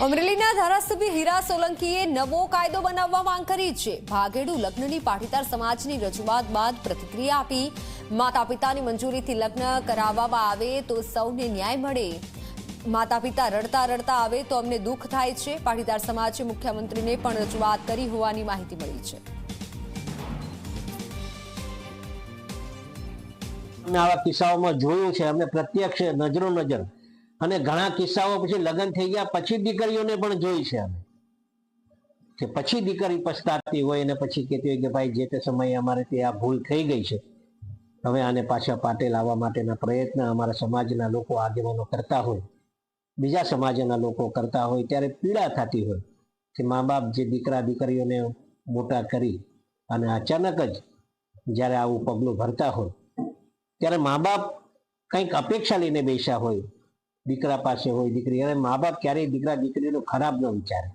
અમરેલીના ધારાસભ્ય હીરા સોલંકીએ નવો કાયદો બનાવવા માંગ કરી છે। ભાગેડુ લગ્નની પાટીદાર સમાજની રજૂઆત બાદ પ્રતિક્રિયા આપી। માતા પિતાની મંજૂરીથી લગ્ન કરાવવામાં આવે તો સૌને ન્યાય મળે। માતા પિતા રડતા રડતા આવે તો અમને દુઃખ થાય છે। પાટીદાર સમાજે મુખ્યમંત્રીને પણ રજૂઆત કરી હોવાની માહિતી મળી છે। આવા કિસ્સાઓમાં જોયું છે, અમે પ્રત્યક્ષ નજરો નજર અને ઘણા કિસ્સાઓ પછી લગ્ન થઈ ગયા પછી દીકરીઓને પણ જોઈ છે અમે કે પછી દીકરી પછતાતી હોય અને પછી કહેતી હોય કે ભાઈ જે તે સમયે અમારે તે આ ભૂલ થઈ ગઈ છે, હવે આને પાછા પાટે લાવવા માટેના પ્રયત્ન અમારા સમાજના લોકો આગેવાનો કરતા હોય, બીજા સમાજના લોકો કરતા હોય ત્યારે પીડા થતી હોય કે મા બાપ જે દીકરા દીકરીઓને મોટા કરી અને અચાનક જ જ્યારે આવું પગલું ભરતા હોય ત્યારે મા બાપ કંઈક અપેક્ષા લઈને બેસ્યા હોય, દીકરા પાસે હોય દીકરી, અને મા બાપ ક્યારેય દીકરા દીકરીનું ખરાબ ન વિચારે।